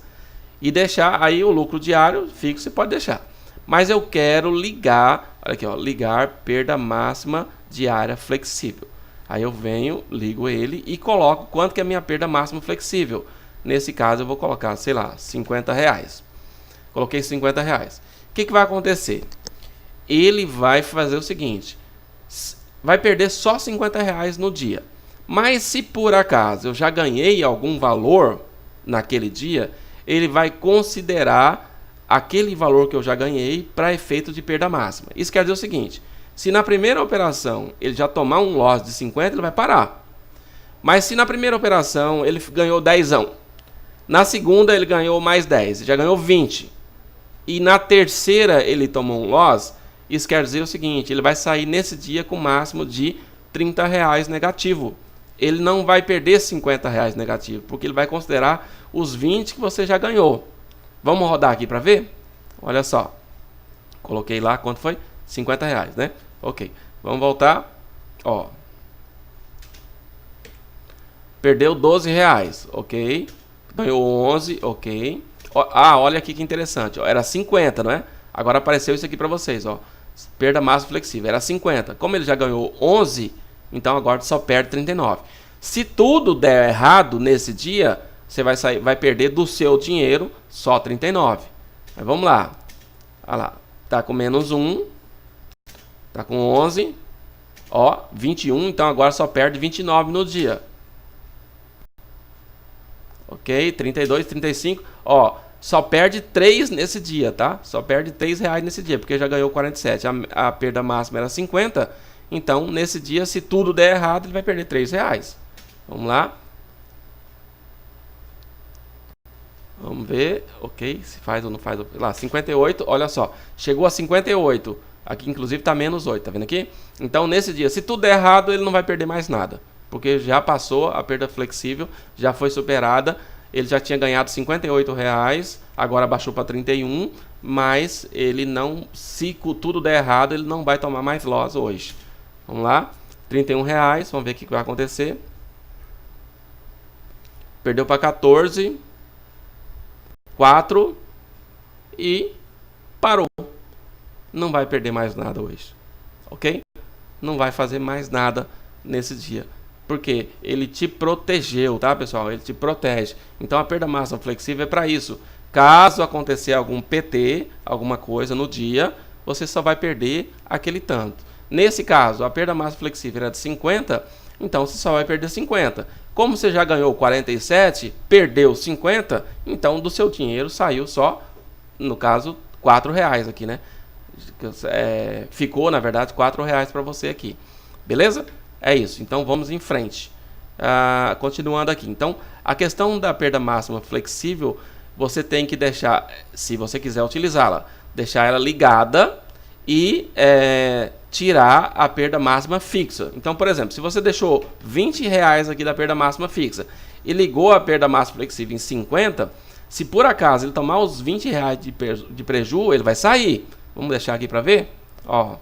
S1: E deixar aí o lucro diário fixo, você pode deixar. Mas eu quero ligar, olha aqui, ó, ligar perda máxima diária flexível. Aí eu venho, ligo ele e coloco quanto que é a minha perda máxima flexível. Nesse caso eu vou colocar, sei lá, R$50. Coloquei R$50. O que vai acontecer? Ele vai fazer o seguinte, vai perder só R$50 no dia. Mas se por acaso eu já ganhei algum valor naquele dia, ele vai considerar aquele valor que eu já ganhei para efeito de perda máxima. Isso quer dizer o seguinte, se na primeira operação ele já tomar um loss de 50, ele vai parar. Mas se na primeira operação ele ganhou 10, na segunda ele ganhou mais 10, já ganhou 20. E na terceira ele tomou um loss, isso quer dizer o seguinte, ele vai sair nesse dia com o máximo de R$30 negativo. Ele não vai perder R$50 negativo, porque ele vai considerar os 20 que você já ganhou. Vamos rodar aqui para ver? Olha só. Coloquei lá, quanto foi? R$50, né? Ok. Vamos voltar. Ó. Perdeu R$12, ok. Ganhou 11, ok. Olha aqui que interessante. Ó. Era 50, não é? Agora apareceu isso aqui para vocês, ó. Perda máxima flexível. Era 50. Como ele já ganhou 11, então agora só perde 39. Se tudo der errado nesse dia, você vai perder do seu dinheiro só 39. Mas vamos lá. Olha lá. Tá com menos 1. Tá com 11. Ó, 21. Então agora só perde 29 no dia. Ok, 32, 35. Ó, só perde 3 nesse dia, tá? Só perde R$3 nesse dia, porque já ganhou 47. A perda máxima era 50. Então, nesse dia, se tudo der errado, ele vai perder R$3. Vamos lá. Vamos ver, ok, se faz ou não faz. Lá, 58, olha só. Chegou a 58. Aqui, inclusive, está menos 8, tá vendo aqui? Então, nesse dia, se tudo der errado, ele não vai perder mais nada. Porque já passou a perda flexível, já foi superada. Ele já tinha ganhado R$58, agora baixou para 31, mas ele não, se tudo der errado, ele não vai tomar mais loss hoje. Vamos lá, R$31, vamos ver o que vai acontecer. Perdeu para 14, 4 e parou. Não vai perder mais nada hoje, ok? Não vai fazer mais nada nesse dia. Porque ele te protegeu, tá, pessoal? Ele te protege. Então a perda máxima flexível é para isso. Caso acontecer algum PT, alguma coisa no dia, você só vai perder aquele tanto. Nesse caso, a perda máxima flexível era de 50, então você só vai perder 50. Como você já ganhou 47, perdeu 50, então do seu dinheiro saiu só, no caso, R$4 aqui, né? Ficou, na verdade, R$4 para você aqui. Beleza? É isso, então vamos em frente. Continuando aqui. Então, a questão da perda máxima flexível, você tem que deixar, se você quiser utilizá-la, deixar ela ligada e tirar a perda máxima fixa. Então, por exemplo, se você deixou R$20 aqui da perda máxima fixa e ligou a perda máxima flexível em 50, se por acaso ele tomar os R$20 de prejuízo, ele vai sair. Vamos deixar aqui para ver? Ó.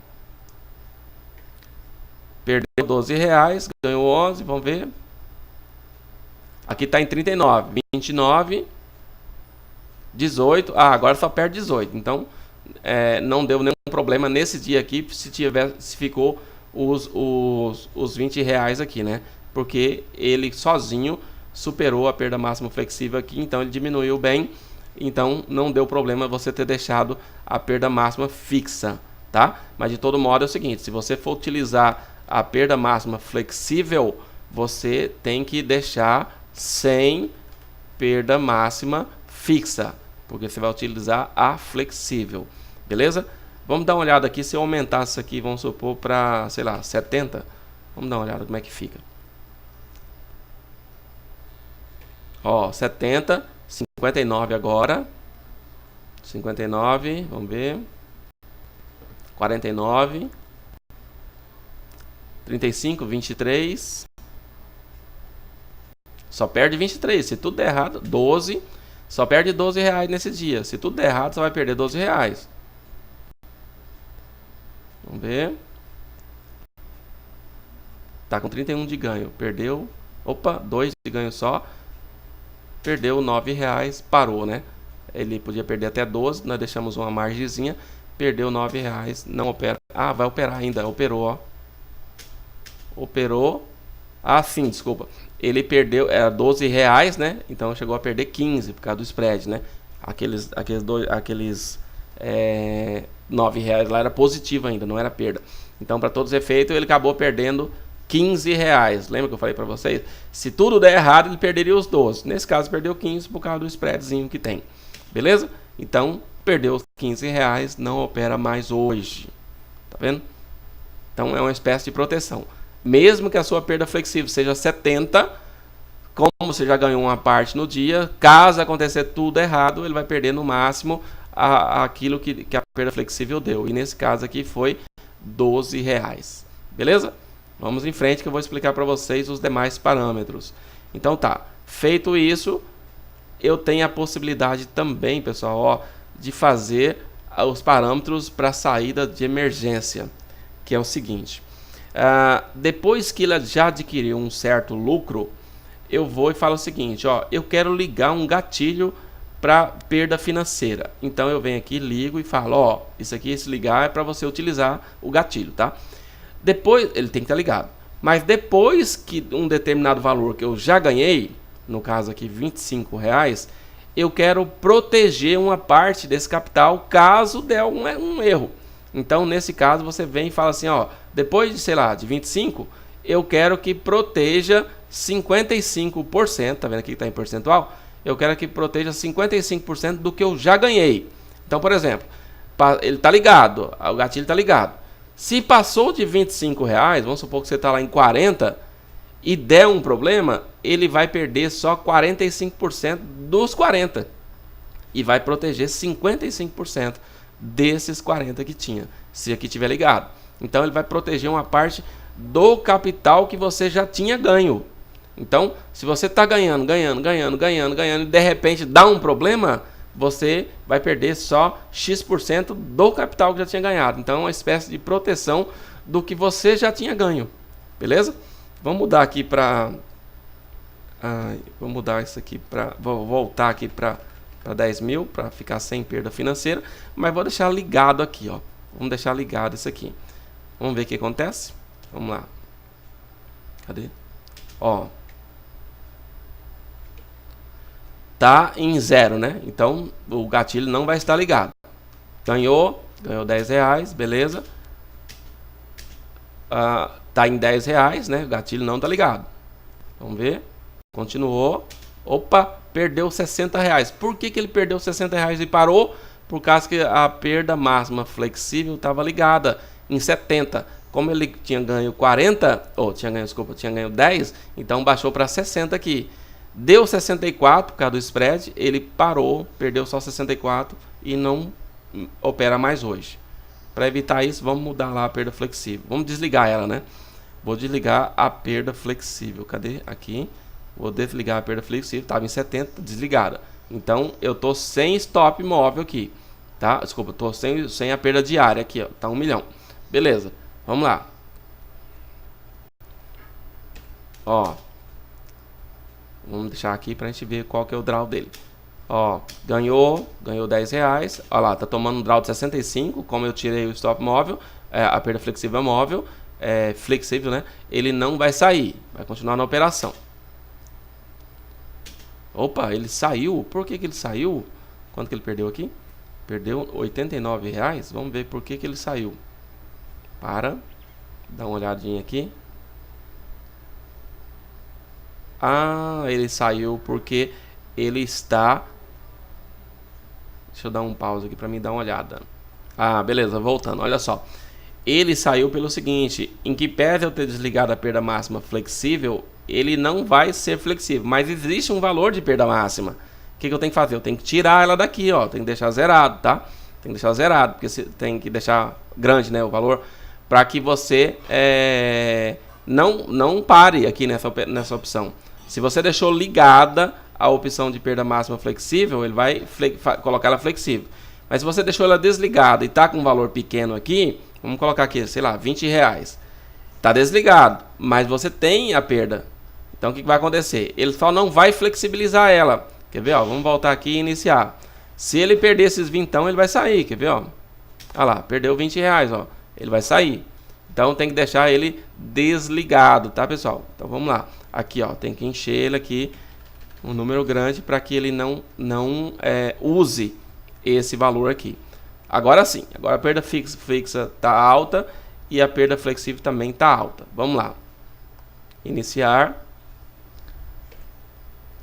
S1: Perdeu R$12, ganhou 11, vamos ver. Aqui está em 39, 29, 18. Agora só perde 18. Então, não deu nenhum problema nesse dia aqui, se ficou os 20 reais aqui, né? Porque ele sozinho superou a perda máxima flexível aqui, então ele diminuiu bem, então não deu problema você ter deixado a perda máxima fixa, tá? Mas de todo modo é o seguinte, se você for utilizar a perda máxima flexível, você tem que deixar sem perda máxima fixa, porque você vai utilizar a flexível, beleza? Vamos dar uma olhada aqui, se eu aumentar isso aqui, vamos supor para, sei lá, 70, vamos dar uma olhada como é que fica. Ó, 70, 59 agora, 59, vamos ver, 49, 35, 23, só perde 23, se tudo der errado, 12, só perde 12 reais nesse dia, se tudo der errado, você vai perder 12 reais. Vamos ver. Tá com 31 de ganho, perdeu, opa, 2 de ganho só, perdeu 9 reais, parou, né? Ele podia perder até 12, nós deixamos uma margenzinha, perdeu 9 reais, não opera. Ah, vai operar ainda, operou, ó. Operou. Ah, sim, desculpa. Ele perdeu, era 12 reais, né? Então chegou a perder 15 por causa do spread, né? Aqueles 9 reais lá era positivo ainda, não era perda. Então, para todos os efeitos, ele acabou perdendo 15 reais. Lembra que eu falei para vocês? Se tudo der errado, ele perderia os 12. Nesse caso, perdeu 15 por causa do spreadzinho que tem. Beleza? Então, perdeu os 15 reais, não opera mais hoje. Tá vendo? Então, é uma espécie de proteção. Mesmo que a sua perda flexível seja 70, como você já ganhou uma parte no dia, caso acontecer tudo errado, ele vai perder no máximo aquilo que a perda flexível deu. E nesse caso aqui foi 12 reais. Beleza? Vamos em frente que eu vou explicar para vocês os demais parâmetros. Então tá, feito isso, eu tenho a possibilidade também, pessoal, ó, de fazer os parâmetros para saída de emergência, que é o seguinte. Depois que ele já adquiriu um certo lucro, eu vou e falo o seguinte, ó, eu quero ligar um gatilho para perda financeira. Então eu venho aqui, ligo e falo, ó, isso aqui, esse ligar é para você utilizar o gatilho, tá? Depois, ele tem que estar ligado. Mas depois que um determinado valor que eu já ganhei, no caso aqui 25 reais, eu quero proteger uma parte desse capital caso der um erro. Então, nesse caso, você vem e fala assim, ó, depois de, sei lá, de 25, eu quero que proteja 55%, tá vendo aqui que está em percentual? Eu quero que proteja 55% do que eu já ganhei. Então, por exemplo, ele está ligado, o gatilho está ligado. Se passou de 25 reais, vamos supor que você está lá em 40 e der um problema, ele vai perder só 45% dos 40 e vai proteger 55% desses 40 que tinha, se aqui tiver ligado. Então ele vai proteger uma parte do capital que você já tinha ganho. Então, se você está ganhando e de repente dá um problema, você vai perder só X% do capital que já tinha ganhado. Então, é uma espécie de proteção do que você já tinha ganho. Beleza? Vamos mudar aqui para... vou mudar isso aqui para... Vou voltar aqui para 10 mil, para ficar sem perda financeira. Mas vou deixar ligado aqui, ó. Vamos deixar ligado isso aqui. Vamos ver o que acontece? Vamos lá. Cadê? Ó. Tá em 0, né? Então o gatilho não vai estar ligado. Ganhou 10 reais, beleza? Tá em 10 reais, né? O gatilho não tá ligado. Vamos ver. Continuou. Opa, perdeu 60 reais. Por que ele perdeu 60 reais e parou? Por causa que a perda máxima flexível estava ligada em 70. Como ele tinha ganho 40, tinha ganho 10, então baixou para 60 aqui. Deu 64 por causa do spread, ele parou, perdeu só 64 e não opera mais hoje. Para evitar isso, vamos mudar lá a perda flexível. Vamos desligar ela, né? Vou desligar a perda flexível. Cadê? Aqui. Vou desligar a perda flexível. Estava em 70, desligada. Então, eu tô sem stop móvel aqui. Tá? Desculpa, tô sem a perda diária aqui, ó. Tá 1 milhão. Beleza. Vamos lá. Ó. Vamos deixar aqui para a gente ver qual que é o draw dele. Ó, ganhou R$10. Ó lá, tá tomando um draw de 65. Como eu tirei o stop móvel, a perda flexível móvel, flexível, né? Ele não vai sair, vai continuar na operação. Opa, ele saiu. Por que ele saiu? Quanto que ele perdeu aqui? Perdeu R$89. Vamos ver por que ele saiu. Dá uma olhadinha aqui. Ah, ele saiu porque ele está... Deixa eu dar um pause aqui para mim dar uma olhada. Ah, beleza, voltando, olha só. Ele saiu pelo seguinte, em que pese eu ter desligado a perda máxima flexível, ele não vai ser flexível, mas existe um valor de perda máxima. O que eu tenho que fazer? Eu tenho que tirar ela daqui, ó, tem que deixar zerado, tá? Tem que deixar zerado, porque você tem que deixar grande, né, o valor, para que você não pare aqui nessa opção. Se você deixou ligada a opção de perda máxima flexível, ele vai colocar ela flexível. Mas se você deixou ela desligada e está com um valor pequeno aqui, vamos colocar aqui, sei lá, R$20. Está desligado, mas você tem a perda. Então o que vai acontecer? Ele só não vai flexibilizar ela. Quer ver? Ó, vamos voltar aqui e iniciar. Se ele perder esses 20, ele vai sair. Quer ver? Ó? Olha lá, perdeu R$20. Ó. Ele vai sair. Então tem que deixar ele desligado, tá, pessoal? Então vamos lá. Aqui, ó, tem que encher ele aqui um número grande para que ele não use esse valor aqui. Agora sim, agora a perda fixa está alta e a perda flexível também está alta. Vamos lá. Iniciar.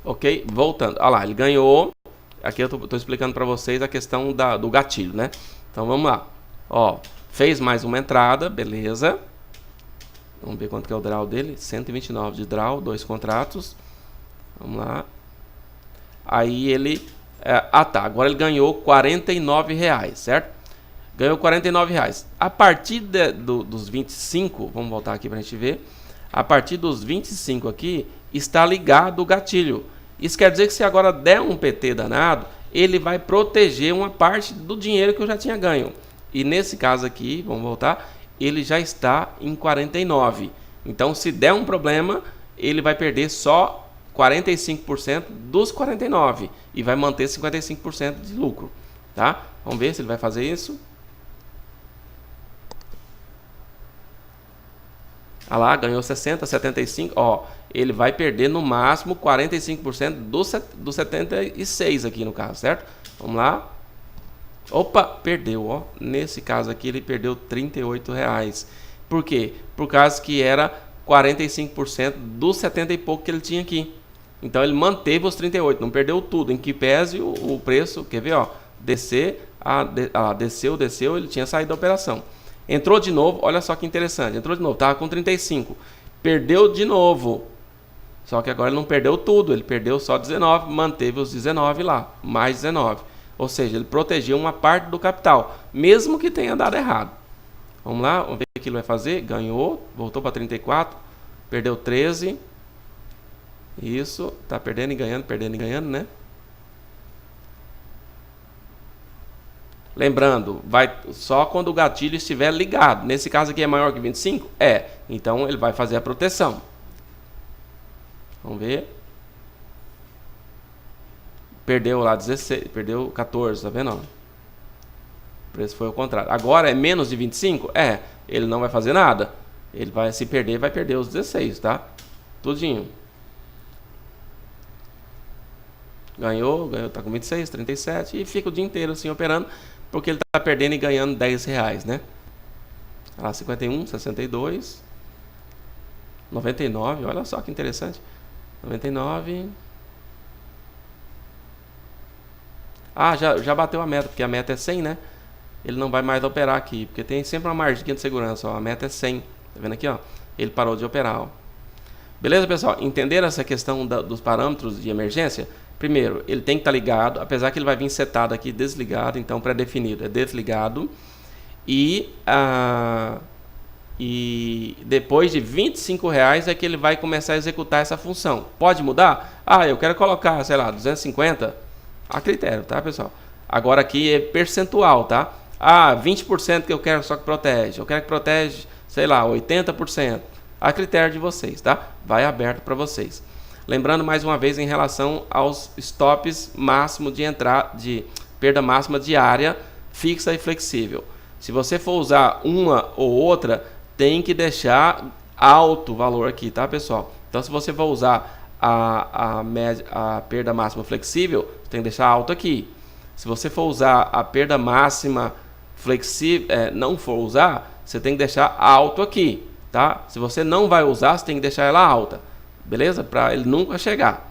S1: Ok, voltando. Olha lá, ele ganhou. Aqui eu estou explicando para vocês a questão do gatilho, né? Então vamos lá. Ó, fez mais uma entrada, beleza. Vamos ver quanto que é o draw dele. 129 de draw, 2 contratos. Vamos lá. Aí ele... tá, agora ele ganhou R$49, certo? Ganhou R$49. A partir dos 25, vamos voltar aqui para a gente ver. A partir dos 25 aqui, está ligado o gatilho. Isso quer dizer que se agora der um PT danado, ele vai proteger uma parte do dinheiro que eu já tinha ganho. E nesse caso aqui, vamos voltar, ele já está em 49. Então, se der um problema, ele vai perder só 45% dos 49 e vai manter 55% de lucro, tá? Vamos ver se ele vai fazer isso. Ah lá, ganhou 60, 75, ó, ele vai perder no máximo 45% do 76 aqui no caso, certo? Vamos lá. Opa, perdeu, ó. Nesse caso aqui ele perdeu R$38. Por quê? Por causa que era 45% dos 70 e pouco que ele tinha aqui. Então ele manteve os 38, não perdeu tudo. Em que pese o preço, quer ver, ó, desceu, ele tinha saído da operação. Entrou de novo, olha só que interessante. Entrou de novo, estava com 35. Perdeu de novo. Só que agora ele não perdeu tudo, ele perdeu só 19, manteve os 19 lá, mais 19. Ou seja, ele protegeu uma parte do capital, mesmo que tenha dado errado. Vamos lá, vamos ver o que ele vai fazer. Ganhou, voltou para 34, perdeu 13. Isso, tá perdendo e ganhando, né? Lembrando, vai só quando o gatilho estiver ligado. Nesse caso aqui é maior que 25? Então ele vai fazer a proteção. Vamos ver. Perdeu lá 16, perdeu 14, tá vendo? O preço foi ao contrário. Agora é menos de 25? Ele não vai fazer nada. Ele vai, se perder, vai perder os 16, tá? Tudinho. Ganhou, tá com 26, 37 e fica o dia inteiro assim operando, porque ele tá perdendo e ganhando R$10, né? Lá 51, 62, 99, olha só que interessante. 99. Ah, já bateu a meta, porque a meta é 100, né? Ele não vai mais operar aqui, porque tem sempre uma margem de segurança, ó. A meta é 100, tá vendo aqui, ó? Ele parou de operar, ó. Beleza, pessoal? Entenderam essa questão dos parâmetros de emergência? Primeiro, ele tem que estar ligado, apesar que ele vai vir setado aqui desligado, então pré-definido é desligado. E depois de R$25 é que ele vai começar a executar essa função. Pode mudar? Eu quero colocar, sei lá, 250. A critério, tá, pessoal? Agora aqui é percentual, tá? 20% que eu quero só que protege. Eu quero que protege, sei lá, 80%. A critério de vocês, tá? Vai aberto para vocês. Lembrando mais uma vez em relação aos stops máximo de entrada, de perda máxima diária, fixa e flexível. Se você for usar uma ou outra, tem que deixar alto o valor aqui, tá, pessoal? Então, se você for usar a perda máxima flexível, tem que deixar alto aqui. Se você for usar a perda máxima flexível, não for usar, você tem que deixar alto aqui, tá? Se você não vai usar, você tem que deixar ela alta, beleza? Para ele nunca chegar.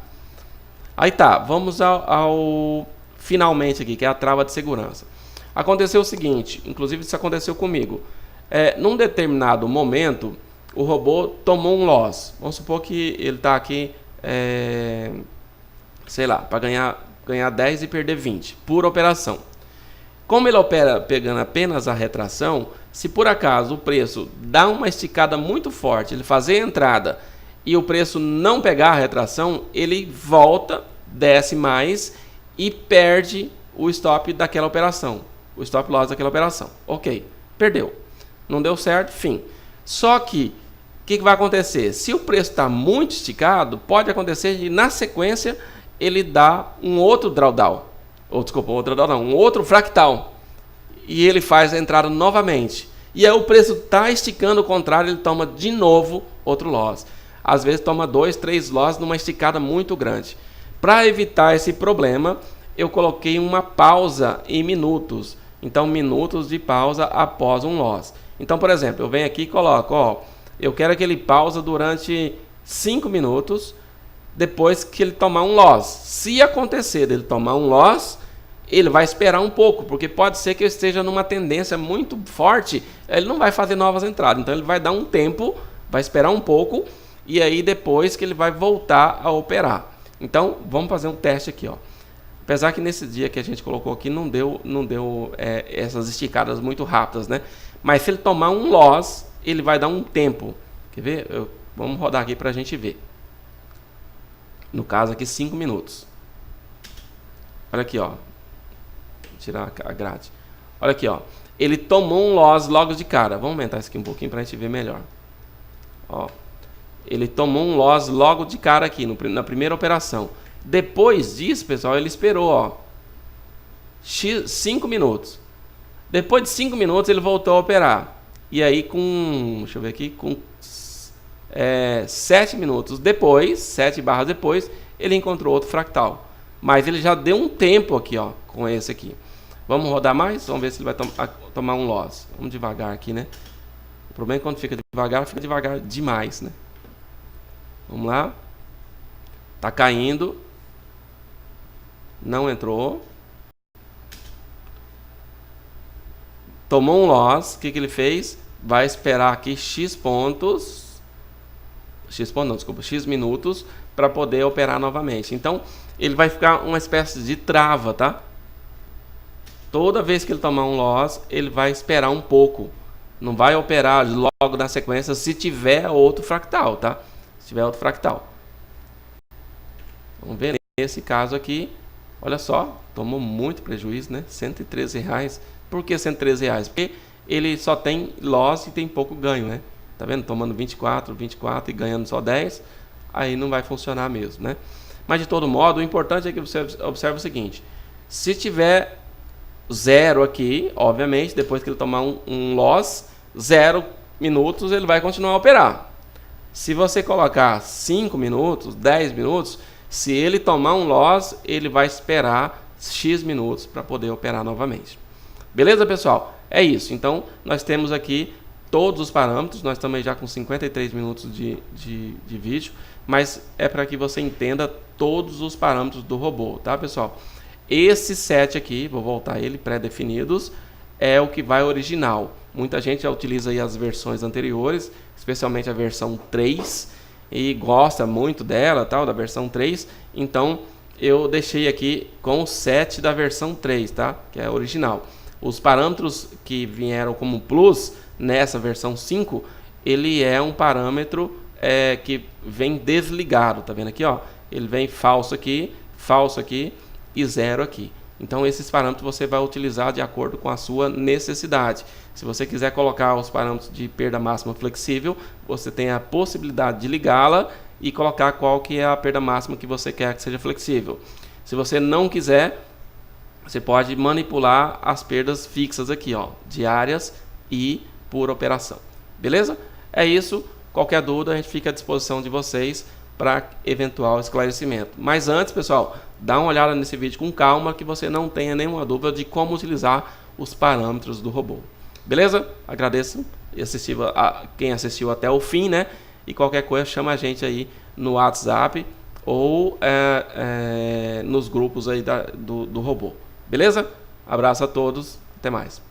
S1: Aí tá, vamos ao finalmente aqui, que é a trava de segurança. Aconteceu o seguinte, inclusive isso aconteceu comigo. Num determinado momento, o robô tomou um loss. Vamos supor que ele está aqui, sei lá, para ganhar 10 e perder 20 por operação. Como ele opera pegando apenas a retração, se por acaso o preço dá uma esticada muito forte, ele fazer a entrada e o preço não pegar a retração, ele volta, desce mais e perde o stop daquela operação, o stop loss daquela operação. Ok, perdeu. Não deu certo, fim. Só que, o que vai acontecer? Se o preço está muito esticado, pode acontecer de, na sequência, ele dá um outro drawdown. Um outro fractal. E ele faz a entrada novamente. E aí o preço está esticando o contrário, ele toma de novo outro loss. Às vezes toma 2, 3 loss numa esticada muito grande. Para evitar esse problema, eu coloquei uma pausa em minutos. Então, minutos de pausa após um loss. Então, por exemplo, eu venho aqui e coloco, eu quero que ele pausa durante 5 minutos depois que ele tomar um loss. Se acontecer dele tomar um loss, ele vai esperar um pouco, porque pode ser que eu esteja numa tendência muito forte, ele não vai fazer novas entradas. Então, ele vai dar um tempo, vai esperar um pouco, e aí depois que ele vai voltar a operar. Então, vamos fazer um teste aqui, Apesar que nesse dia que a gente colocou aqui não deu essas esticadas muito rápidas, né? Mas se ele tomar um loss, ele vai dar um tempo. Quer ver? Vamos rodar aqui para a gente ver. No caso aqui, 5 minutos. Olha aqui, Vou tirar a grade. Olha aqui, Ele tomou um loss logo de cara. Vamos aumentar isso aqui um pouquinho para a gente ver melhor. Ele tomou um loss logo de cara aqui, na primeira operação. Depois disso, pessoal, ele esperou 5 minutos. Depois de 5 minutos, ele voltou a operar. E aí, deixa eu ver aqui, com 7 minutos depois, 7 barras depois, ele encontrou outro fractal. Mas ele já deu um tempo aqui, com esse aqui. Vamos rodar mais? Vamos ver se ele vai tomar um loss. Vamos devagar aqui, né? O problema é que quando fica devagar demais, né? Vamos lá. Tá caindo. Não entrou. Tomou um loss. O que ele fez? Vai esperar aqui X minutos para poder operar novamente. Então, ele vai ficar uma espécie de trava, tá? Toda vez que ele tomar um loss, ele vai esperar um pouco. Não vai operar logo na sequência se tiver outro fractal, tá? Se tiver outro fractal. Vamos ver nesse caso aqui. Olha só, tomou muito prejuízo, né? R$113. Por que R$113? Porque ele só tem loss e tem pouco ganho, né? Tá vendo? Tomando 24 e ganhando só 10. Aí não vai funcionar mesmo, né? Mas de todo modo, o importante é que você observe o seguinte. Se tiver 0 aqui, obviamente, depois que ele tomar um loss, 0 minutos, ele vai continuar a operar. Se você colocar 5 minutos, 10 minutos, se ele tomar um loss, ele vai esperar X minutos para poder operar novamente. Beleza, pessoal? É isso. Então, nós temos aqui todos os parâmetros. Nós estamos já com 53 minutos de vídeo, mas é para que você entenda todos os parâmetros do robô, tá, pessoal? Esse set aqui, vou voltar ele, pré-definidos, é o que vai original. Muita gente já utiliza aí as versões anteriores, especialmente a versão 3, e gosta muito dela, da versão 3. Então, eu deixei aqui com o set da versão 3, tá? Que é original. Os parâmetros que vieram como plus nessa versão 5, ele é um parâmetro que vem desligado, tá vendo aqui, Ele vem falso aqui e 0 aqui. Então, esses parâmetros você vai utilizar de acordo com a sua necessidade. Se você quiser colocar os parâmetros de perda máxima flexível, você tem a possibilidade de ligá-la e colocar qual que é a perda máxima que você quer que seja flexível. Se você não quiser, você pode manipular as perdas fixas aqui, ó, diárias e por operação. Beleza? É isso. Qualquer dúvida, a gente fica à disposição de vocês para eventual esclarecimento. Mas antes, pessoal, dá uma olhada nesse vídeo com calma, que você não tenha nenhuma dúvida de como utilizar os parâmetros do robô. Beleza? Agradeço quem assistiu até o fim, né? E qualquer coisa, chama a gente aí no WhatsApp ou nos grupos aí do robô. Beleza? Abraço a todos. Até mais.